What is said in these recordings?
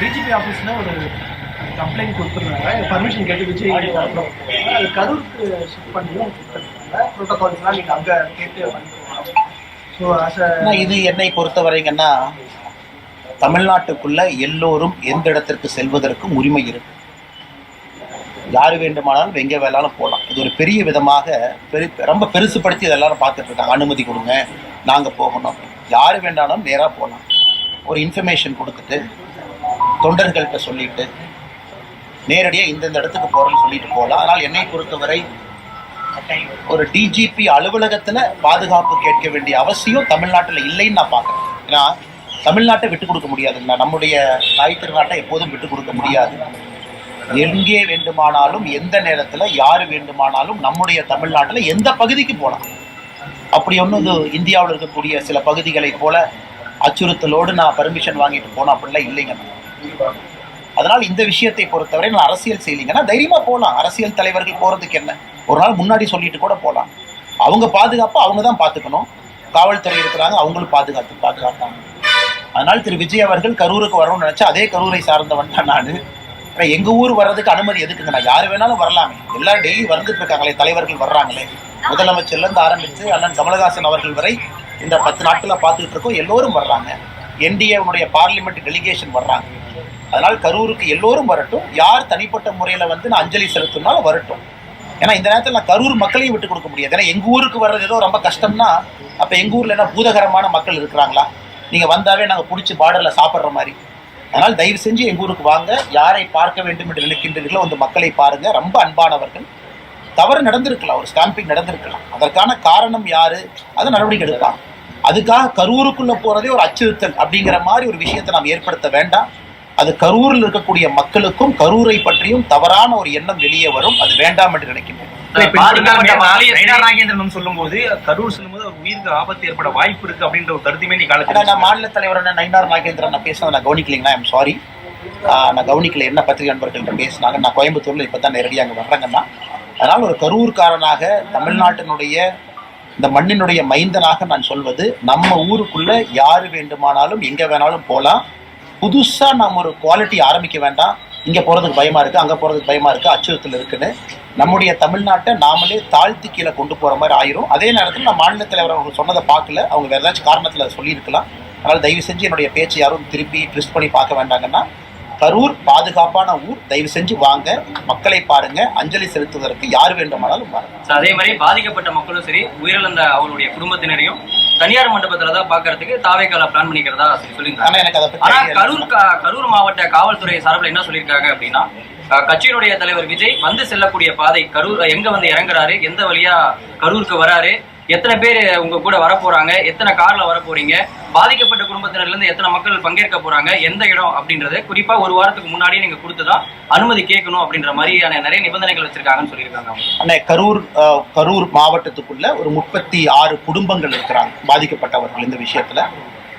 DGP ஆஃபீஸ்ல ஒரு complaint கொடுத்துருந்தாங்க. பர்மிஷன் கேட்டு விஜய் அது கரூருக்கு ஷிஃப்ட் பண்ணியும் கொடுத்துருக்காங்க. ப்ரோட்டோகால்ஸ்லாம் நீங்கள் அங்கே கேட்டு பண்ணிருக்கோம். ஸோ இது என்னை பொறுத்த வரைங்கன்னா தமிழ்நாட்டுக்குள்ள எல்லோரும் எந்த இடத்திற்கு செல்வதற்கும் உரிமை இருக்கு. யார் வேண்டுமானாலும் எங்கே வேணாலும் போகலாம். இது ஒரு பெரிய விதமாக ரொம்ப பெருசுப்படுத்தி இதெல்லாரும் பார்த்துட்டு இருக்காங்க. அனுமதி கொடுங்க, நாங்கள் போகணும் அப்படின்னு. யார் வேண்டாலும் நேராக போகலாம். ஒரு இன்ஃபர்மேஷன் கொடுத்துட்டு தொண்டர்கள்ட்ட சொல்லிட்டு நேரடியாக இந்தந்த இடத்துக்கு போகிறோன்னு சொல்லிட்டு போகலாம். அதனால் என்னை பொறுத்தவரை ஒரு டிஜிபி அலுவலகத்தில் பாதுகாப்பு கேட்க வேண்டிய அவசியம் தமிழ்நாட்டில் இல்லைன்னு நான் பார்க்குறேன். ஏன்னா தமிழ்நாட்டை விட்டு கொடுக்க முடியாதுங்களா, நம்முடைய தாய் திருநாட்டை எப்போதும் விட்டு கொடுக்க முடியாது. எங்கே வேண்டுமானாலும் எந்த நேரத்தில் யார் வேண்டுமானாலும் நம்முடைய தமிழ்நாட்டில் எந்த பகுதிக்கு போகலாம். அப்படி ஒன்றும் இது இந்தியாவில் இருக்கக்கூடிய சில பகுதிகளை போல அச்சுறுத்தலோடு நான் பர்மிஷன் வாங்கிட்டு போனோம் அப்படிலாம் இல்லைங்க. அதனால் இந்த விஷயத்தை பொறுத்தவரை நான் அரசியல் செய்யலைங்கன்னா தைரியமாக போகலாம். அரசியல் தலைவர்கள் போகிறதுக்கு என்ன, ஒரு நாள் முன்னாடி சொல்லிட்டு கூட போகலாம். அவங்க பாதுகாப்பாக அவங்க தான் பார்த்துக்கணும். காவல்துறை இருக்கிறாங்க, அவங்களும் பாதுகாப்பாங்க. அதனால் திரு விஜய் அவர்கள் கரூருக்கு வரணும்னு நினச்சா அதே கரூரை சார்ந்தவன் தான் நான். ஆனால் எங்கள் ஊர் வர்றதுக்கு அனுமதி எதுக்குங்க? நான் யார் வேணாலும் வரலாமே. எல்லாரும் டெய்லி வந்துட்டு இருக்காங்களே, தலைவர்கள் வர்றாங்களே. முதலமைச்சர்லேருந்து ஆரம்பித்து அண்ணன் கமலஹாசன் அவர்கள் வரை இந்த 10 நாட்களில் பார்த்துக்கிட்டு இருக்கோம். எல்லோரும் வர்றாங்க. என்டிஏனுடைய பார்லிமெண்ட் டெலிகேஷன் வர்றாங்க. அதனால் கரூருக்கு எல்லோரும் வரட்டும். யார் தனிப்பட்ட முறையில் வந்து நான் அஞ்சலி செலுத்தினாலும் வரட்டும். ஏன்னா இந்த நேரத்தில் நான் கரூர் மக்களையும் விட்டு கொடுக்க முடியாது. ஏன்னா எங்கள் ஊருக்கு வர்றது ஏதோ ரொம்ப கஷ்டம்னா அப்போ எங்கள் ஊரில் என்ன பூதகரமான மக்கள் இருக்கிறாங்களா? நீங்கள் வந்தாவே நாங்கள் பிடிச்சி பார்டரில் சாப்பிட்ற மாதிரி. அதனால் தயவு செஞ்சு எங்கள் ஊருக்கு வாங்க. யாரை பார்க்க வேண்டும் என்று நினைக்கின்றீர்களோ அந்த மக்களை பாருங்கள். ரொம்ப அன்பானவர்கள். தவறு நடந்திருக்கலாம், ஒரு ஸ்டாம்பிங் நடந்திருக்கலாம். அதற்கான காரணம் யார், அதை நடவடிக்கை எடுப்பாங்க. அதுக்காக கரூருக்குள்ளே போகிறதே ஒரு அச்சுறுத்தல் அப்படிங்கிற மாதிரி ஒரு விஷயத்தை நாம் ஏற்படுத்த வேண்டாம். அது கரூரில் இருக்கக்கூடிய மக்களுக்கும் கரூரை பற்றியும் தவறான ஒரு எண்ணம் வெளியே வரும். அது வேண்டாம் என்று நினைக்கின்றேன். நாகேந்திரன் சொல்லும் போது கரூர் செல்லும் போது ஒரு உயிருக்கு ஆபத்து ஏற்பட வாய்ப்பு இருக்கு அப்படின்ற ஒரு கருத்துமே நீ காலத்தில் நான் மாநில தலைவர் நயினார் நாகேந்திரன் நான் பேசினதை நான் கவனிக்கலைங்களா? ஐம் சாரி, நான் கவனிக்கல. என்ன பத்திரிகை நண்பர்கள்ட்ட பேசினாங்க. நான் கோயம்புத்தூர்ல இப்போ தான் நேரடியாக அங்கே வர்றேங்கன்னா. அதனால் ஒரு கரூர்காரனாக தமிழ்நாட்டினுடைய இந்த மண்ணினுடைய மைந்தனாக நான் சொல்வது, நம்ம ஊருக்குள்ள யார் வேண்டுமானாலும் எங்கே வேணாலும் போகலாம். புதுசாக நம்ம ஒரு குவாலிட்டி ஆரம்பிக்க வேண்டாம். இங்கே போகிறதுக்கு பயமாக இருக்குது, அங்கே போகிறதுக்கு பயமாக இருக்குது, அச்சுறுத்தல் இருக்குன்னு நம்முடைய தமிழ்நாட்டை நாமளே தாழ்த்தி கீழே கொண்டு போகிற மாதிரி ஆயிரும். அதே நேரத்தில் நான் மாநில தலைவர் அவங்க சொன்னதை பார்க்கல, அவங்க வேறு ஏதாச்சும் காரணத்தில் அதை சொல்லியிருக்கலாம். அதனால் தயவு செஞ்சு என்னுடைய பேச்சு யாரும் திருப்பி ட்விஸ்ட் பண்ணி பார்க்க வேண்டாங்கன்னா, கரூர் பாதுகாப்பான ஊர். தயவு செஞ்சு வாங்க, மக்களை பாருங்க. அஞ்சலி செலுத்துவதற்கு யார் வேண்டுமானாலும் பாருங்க. அதே மாதிரி பாதிக்கப்பட்ட மக்களும் சரி, உயிரிழந்த அவருடைய குடும்பத்தினரையும் தனியார் மண்டபத்துல தான் பாக்குறதுக்கு தாவேக்கால பிளான் பண்ணிக்கிறதா சொல்லியிருக்காங்க. எனக்கு அதை பத்தி கரூர் மாவட்ட காவல்துறை சார்பில் என்ன சொல்லியிருக்காங்க அப்படின்னா, கட்சியினுடைய தலைவர் விஜய் வந்து செல்லக்கூடிய பாதை கரூர் எங்க வந்து இறங்குறாரு, எந்த வழியா கரூருக்கு வராரு, எத்தனை பேர் உங்க கூட வர போறாங்க, எத்தனை கார்ல வர போறீங்க, பாதிக்கப்பட்ட குடும்பத்தினர்ல இருந்து எத்தனை மக்கள் பங்கேற்க போறாங்க, எந்த இடம் அப்படின்றது குறிப்பா ஒரு வாரத்துக்கு முன்னாடியே நீங்க கொடுத்துதான் அனுமதி கேட்கணும் அப்படின்ற மாதிரியான நிறைய நிபந்தனைகள் வச்சிருக்காங்கன்னு சொல்லியிருக்காங்க. கரூர் மாவட்டத்துக்குள்ள ஒரு 36 குடும்பங்கள் இருக்கிறாங்க பாதிக்கப்பட்டவர்கள். இந்த விஷயத்துல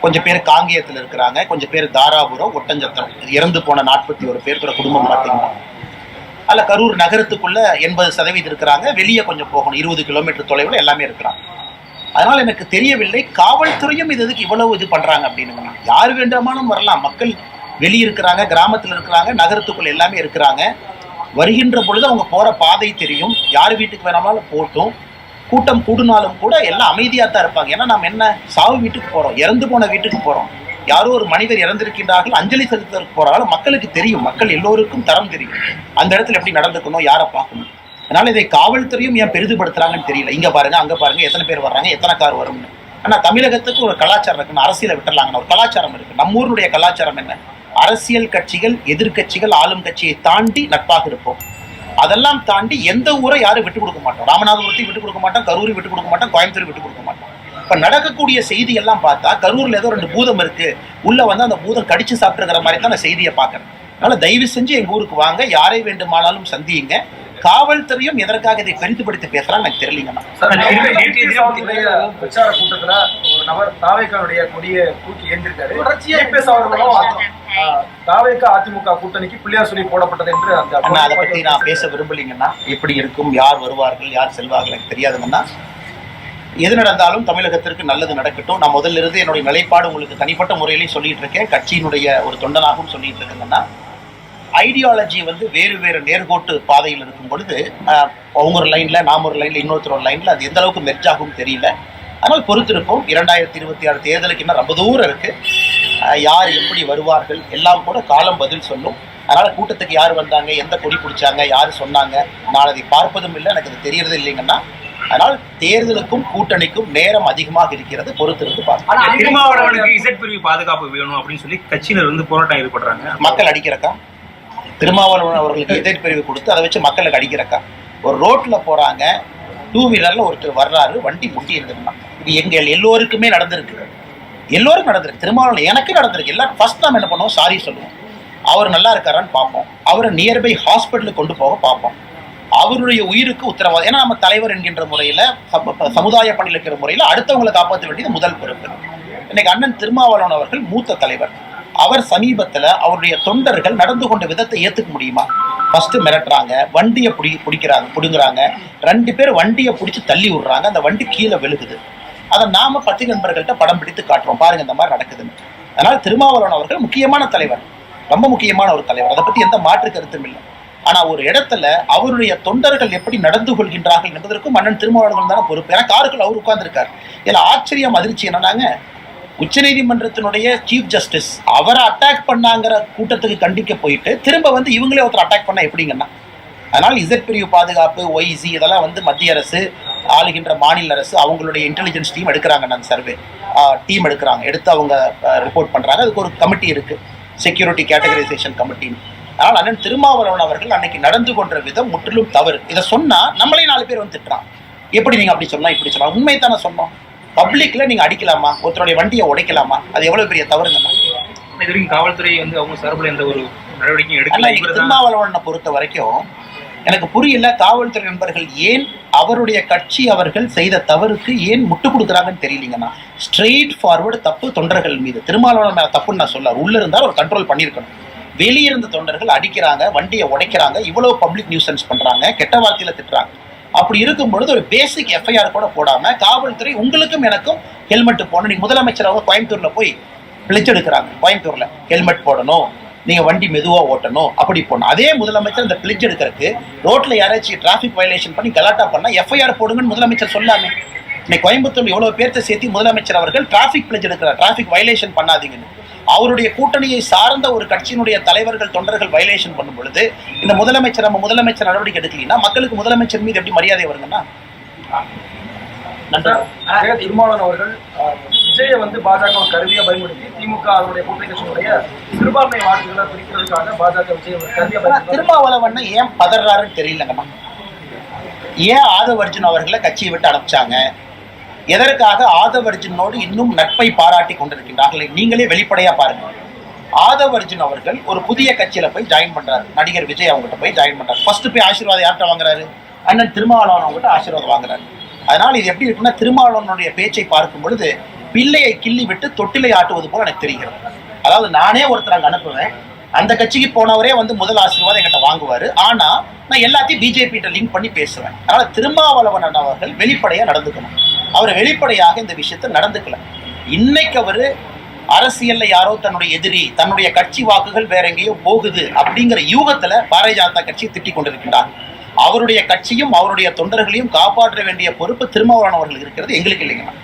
கொஞ்சம் பேர் காங்கேயத்தில் இருக்கிறாங்க, கொஞ்சம் பேர் தாராபுரம், ஒட்டஞ்சத்திரம். இறந்து போன 41 பேர் குடும்பம் பார்த்தீங்கன்னா அல்ல கரூர் நகரத்துக்குள்ள 80% இருக்கிறாங்க. வெளியே கொஞ்சம் போகணும், 20 கிலோமீட்டர் தொலைவில் எல்லாமே இருக்கிறாங்க. அதனால் எனக்கு தெரியவில்லை காவல்துறையும் இதுக்கு இவ்வளவு இது பண்றாங்க அப்படின்னு. யார் வேண்டாமாலும் வரலாம். மக்கள் வெளியே இருக்கிறாங்க, கிராமத்தில் இருக்கிறாங்க, நகரத்துக்குள்ள எல்லாமே இருக்கிறாங்க. வருகின்ற பொழுது அவங்க போற பாதை தெரியும். யார் வீட்டுக்கு வேணாலும் போட்டும். கூட்டம் கூடுனாலும் கூட எல்லாம் அமைதியாக தான் இருப்பாங்க. ஏன்னா நம்ம என்ன சாவு வீட்டுக்கு போறோம், இறந்து போன வீட்டுக்கு போறோம். யாரோ ஒரு மனிதர் இறந்திருக்கின்றார்கள், அஞ்சலி செலுத்துவதற்கு போறாங்க. மக்களுக்கு தெரியும், மக்கள் எல்லோருக்கும் தரம் தெரியும். அந்த இடத்துல எப்படி நடந்துக்கணும், யாரை பார்க்கணும். அதனால இதை காவல்துறையும் ஏன் பெரிதுபடுத்துறாங்கன்னு தெரியல. இங்க பாருங்க, அங்க பாருங்க, எத்தனை பேர் வர்றாங்க, எத்தனை கார் வரும்னு. ஆனா தமிழகத்துக்கு ஒரு கலாச்சாரம் இருக்குன்னு, அரசியலை விட்டுறலாங்கன்னு ஒரு கலாச்சாரம் இருக்கு. நம்ம ஊருடைய கலாச்சாரம் என்ன? அரசியல் கட்சிகள், எதிர்கட்சிகள், ஆளும் கட்சியை தாண்டி நட்பாக இருப்போம். அதெல்லாம் தாண்டி எந்த ஊரை யாரும் விட்டு கொடுக்க மாட்டோம். ராமநாதபுரத்தையும் விட்டு கொடுக்க மாட்டோம், கரூரை விட்டு கொடுக்க மாட்டோம், கோயம்புத்தூர் விட்டு கொடுக்க மாட்டோம். இப்ப நடக்கக்கூடிய செய்தி எல்லாம் பார்த்தா கரூர்ல ஏதோ 2 பூதம் இருக்கு, உள்ள வந்து அந்த பூதம் கடிச்சு சாப்பிட்டுருக்கிற மாதிரி தான் நான் செய்தியை பார்க்கறேன். அதனால தயவு செஞ்சு எங்க ஊருக்கு வாங்க, யாரை வேண்டுமானாலும் சந்தியுங்க. காவல்துறையும் எதற்காக இதை பெரிதுபடுத்தி பேசுறான்னு எனக்கு தெரியலீங்கண்ணா. பிரச்சார கூட்டத்துல ஒரு நபர் தாவேக்காவுடைய கொடியை தூக்கி ஏந்திருக்காரு. தாவேக்கா அதிமுக கூட்டணிக்கு பிள்ளையார் சொல்லி போடப்பட்டது என்று அதை பத்தி நான் பேச விரும்பலீங்கன்னா. எப்படி இருக்கும், யார் வருவார்கள், யார் செல்வார்கள் எனக்கு தெரியாதுங்கன்னா. எது நடந்தாலும் தமிழகத்திற்கு நல்லது நடக்கட்டும். நான் முதல்ல இருந்து என்னுடைய நிலைப்பாடு உங்களுக்கு தனிப்பட்ட முறையிலையும் சொல்லிட்டு இருக்கேன், கட்சியினுடைய ஒரு தொண்டனாகவும் சொல்லிட்டு இருக்கேங்கன்னா, ஐடியாலஜி வந்து வேறு வேறு நேர்கோட்டு பாதையில் இருக்கும் பொழுது அவங்க ஒரு லைன்ல, நாம் ஒரு லைன்ல, இன்னொருத்தர் ஒரு லைன்ல, அது எந்த அளவுக்கு மெர்ஜ் ஆகும் தெரியல. அதனால் பொறுத்திருப்போம். 2026 தேர்தலுக்கு இன்னும் ரொம்ப தூரம் இருக்கு. யார் எப்படி வருவார்கள் எல்லாம் கூட காலம் பதில் சொல்லும். அதனால கூட்டத்துக்கு யார் வந்தாங்க, எந்த கொடி பிடிச்சாங்க, யார் சொன்னாங்க, நான் அதை பார்ப்பதும் இல்லை, எனக்கு அது தெரியறது இல்லைங்கன்னா. அதனால் தேர்தலுக்கும் கூட்டணிக்கும் நேரம் அதிகமாக இருக்கிறது, பொறுத்திருந்து பார்க்கலாம். திருமாவளவனுக்கு இசட் பிரிவு பாதுகாப்பு வேணும் அப்படின்னு சொல்லி கட்சியினர் வந்து போராட்டம் ஈடுபடுறாங்க. மக்கள் அடிக்கிறக்கா? திருமாவளவன் அவர்களுக்கு எதிர் பிரிவு கொடுத்து அதை வச்சு மக்களுக்கு அடிக்கிறக்கா? ஒரு ரோட்ல போறாங்க, 2 வீலர்ல ஒருத்தர் வர்றாரு, வண்டி முட்டி இருந்திருந்தாங்க. இது எங்கள் எல்லோருக்குமே நடந்திருக்கு, எல்லோருக்கும் நடந்திருக்கு. திருமாவளவன் எனக்கு நடந்திருக்கு. எல்லாரும் ஃபர்ஸ்ட் நாம் என்ன பண்ணுவோம், சாரி சொல்லுவோம். அவர் நல்லா இருக்காரான்னு பார்ப்போம், அவரை நியர்பை ஹாஸ்பிட்டலுக்கு கொண்டு போக பார்ப்போம், அவருடைய உயிருக்கு உத்தரவாதம். ஏன்னா நம்ம தலைவர் என்கின்ற முறையில், சமுதாய பணியில் இருக்கிற முறையில் அடுத்தவங்களை காப்பாற்ற வேண்டியது முதல் பொறுப்பு. இன்னைக்கு அண்ணன் திருமாவளவன் அவர்கள் மூத்த தலைவர். அவர் சமீபத்தில் அவருடைய தொண்டர்கள் நடந்து கொண்ட விதத்தை ஏற்றுக்க முடியுமா? ஃபர்ஸ்ட் மிரட்டுறாங்க, வண்டியை பிடுங்குறாங்க, 2 பேர் வண்டியை பிடிச்சி தள்ளி விடுறாங்க, அந்த வண்டி கீழே விழுகுது. அதை நாம பத்திரிகை நண்பர்கள்ட்ட படம் பிடித்து காட்டுறோம், பாருங்க இந்த மாதிரி நடக்குதுன்னு. அதனால் திருமாவளவன் அவர்கள் முக்கியமான தலைவர், ரொம்ப முக்கியமான ஒரு தலைவர், அதை பற்றி எந்த மாற்று கருத்தும் இல்லை. ஆனா ஒரு இடத்துல அவருடைய தொண்டர்கள் எப்படி நடந்து கொள்கின்றார்கள் என்பதற்கும் அண்ணன் திருமாவளவன் தானே பொறுப்பு. ஏன்னா காருக்குள் அவர் உட்கார்ந்துருக்காரு. இதுல ஆச்சரியம், அதிர்ச்சி என்னன்னாங்க, உச்சநீதிமன்றத்தினுடைய சீஃப் ஜஸ்டிஸ் அவரை அட்டாக் பண்ணாங்கிற கூட்டத்துக்கு கண்டிக்க போயிட்டு திரும்ப வந்து இவங்களே ஒருத்தர் அட்டாக் பண்ணா எப்படிங்கன்னா? அதனால் இசட் பிரிவு பாதுகாப்பு, ஒய்சி இதெல்லாம் வந்து மத்திய அரசு, ஆளுகின்ற மாநில அரசு அவங்களுடைய இன்டெலிஜென்ஸ் டீம் எடுக்கிறாங்க, நான் சர்வே டீம் எடுக்கிறாங்க, எடுத்து அவங்க ரிப்போர்ட் பண்றாங்க. அதுக்கு ஒரு கமிட்டி இருக்கு, செக்யூரிட்டி கேட்டகரைசேஷன் கமிட்டின்னு. அதனால் அண்ணன் திருமாவளவன் அவர்கள் அன்னைக்கு நடந்து கொண்ட விதம் முற்றிலும் தவறு. இதை சொன்னா நம்மளே 4 பேர் வந்து திட்டுறான், எப்படி நீங்க அப்படி சொல்லலாம், இப்படி சொல்லலாம். உண்மை தானே சொன்னோம். பப்ளிக்ல நீங்க அடிக்கலாமா, ஒருத்தருடைய வண்டியை உடைக்கலாமா? அது எவ்வளவு பெரிய தவறுங்கண்ணா. இது வரைக்கும் காவல்துறை வந்து அவங்க சார்பில் எந்த ஒரு நடவடிக்கையும் எடுக்கல. திருமாவளவனை பொறுத்த வரைக்கும் எனக்கு புரியல, காவல்துறை நண்பர்கள் ஏன் அவருடைய கட்சி அவர்கள் செய்த தவறுக்கு ஏன் முட்டு கொடுக்குறாங்கன்னு தெரியலீங்கண்ணா. ஸ்ட்ரெயிட் ஃபார்வர்டு தப்பு தொண்டர்கள் மீது. திருமாவளவன் மேல தப்புன்னு நான் சொல்ல, உள்ள இருந்தால் ஒரு கண்ட்ரோல் பண்ணியிருக்கணும். வெளியிருந்த தொண்டர்கள் அடிக்கிறாங்க, வண்டியை உடைக்கிறாங்க, இவ்வளவு பப்ளிக் நியூசன்ஸ் பண்றாங்க, கெட்ட வார்த்தையில திட்டுறாங்க. அப்படி இருக்கும் பொழுது ஒரு பேசிக் எஃப்ஐஆர் கூட போடாம காவல்துறை உங்களுக்கும் எனக்கும் ஹெல்மெட் போடணும். நீங்க முதலமைச்சர் அவங்க கோயம்புத்தூர்ல போய் பிளெட்ஜ் எடுக்கிறாங்க, கோயம்புத்தூர்ல ஹெல்மெட் போடணும், நீங்க வண்டி மெதுவா ஓட்டணும், அப்படி போடணும். அதே முதலமைச்சர் இந்த பிளெட்ஜ் எடுக்கிறதுக்கு ரோட்ல யாராச்சும் டிராபிக் வயலேஷன் பண்ணி கலாட்டா பண்ணா எஃப்ஐஆர் போடுங்கன்னு முதலமைச்சர் சொல்லாமே. இன்னைக்கு கோயம்புத்தூர்ல எவ்வளவு பேர்த்த சேர்த்து முதலமைச்சர் அவர்கள் டிராபிக் பிளெட்ஜ் எடுக்கிறார், டிராபிக் வயலேஷன் பண்ணாதீங்கன்னு. அவருடைய கூட்டணியை சார்ந்த ஒரு கட்சியினுடைய தலைவர்கள் தொண்டர்கள் வயலேஷன் பண்ணும் பொழுது இந்த முதலமைச்சர் நம்ம முதலமைச்சர் நடவடிக்கை எடுக்கலன்னா மக்களுக்கு முதலமைச்சர் மீது எப்படி மரியாதை வருங்கன்னா? திருமாவளவன் அவர்கள் விஜயை வந்து பாஜக கருவியா பயன்படுத்தி திமுக அவருடைய கூட்டணி கட்சியினுடைய சிறுபான்மை வாக்குகளை பிரிக்கிறதுக்காக பாஜக விஜய் கருவியா. திருமாவளவன் ஏன் பதறாருன்னு தெரியலங்கண்ணா. ஏன் ஆதவர்ஜுன் அவர்களை கட்சியை விட்டு அனுப்பிச்சாங்க? எதற்காக ஆதவர்ஜுனோடு இன்னும் நட்பை பாராட்டி கொண்டிருக்கின்றார்கள்? நீங்களே வெளிப்படையா பாருங்க. ஆதவர்ஜுன் அவர்கள் ஒரு புதிய கட்சியில போய் ஜாயின் பண்றாரு, நடிகர் விஜய் அவங்ககிட்ட போய் ஜாயின் பண்றாரு. ஃபர்ஸ்ட் போய் ஆசீர்வாதம் யார்கிட்ட வாங்குறாரு? அண்ணன் திருமாவளவன் அவங்ககிட்ட ஆசீர்வாதம் வாங்குறாரு. அதனால இது எப்படி இருக்குன்னா, திருமாவளவனுடைய பேச்சை பார்க்கும் பொழுது பிள்ளையை கிள்ளி விட்டு தொட்டிலை ஆட்டுவது போல எனக்கு தெரிகிறது. அதாவது நானே ஒருத்தர் அங்க அனுப்புவேன், அந்த கட்சிக்கு போனவரே வந்து முதல் ஆசீர்வாதம் என்கிட்ட வாங்குவாரு, ஆனா நான் எல்லாத்தையும் பிஜேபி லிங்க் பண்ணி பேசுவேன். அதனால திருமாவளவன் அவர்கள் வெளிப்படையா நடந்துக்கணும். அவர் வெளிப்படையாக இந்த விஷயத்தை நடந்துக்கல. இன்னைக்கு அவரு அரசியல்ல யாரோ தன்னுடைய எதிரி, தன்னுடைய கட்சி வாக்குகள் வேற எங்கேயோ போகுது அப்படிங்கிற யூகத்துல பாரதிய ஜனதா கட்சியை திட்டிக் கொண்டிருக்கின்றார். அவருடைய கட்சியும் அவருடைய தொண்டர்களையும் காப்பாற்ற வேண்டிய பொறுப்பு திருமாவளவன் அவர்கள் இருக்கிறது, எங்களுக்கு இல்லைங்க.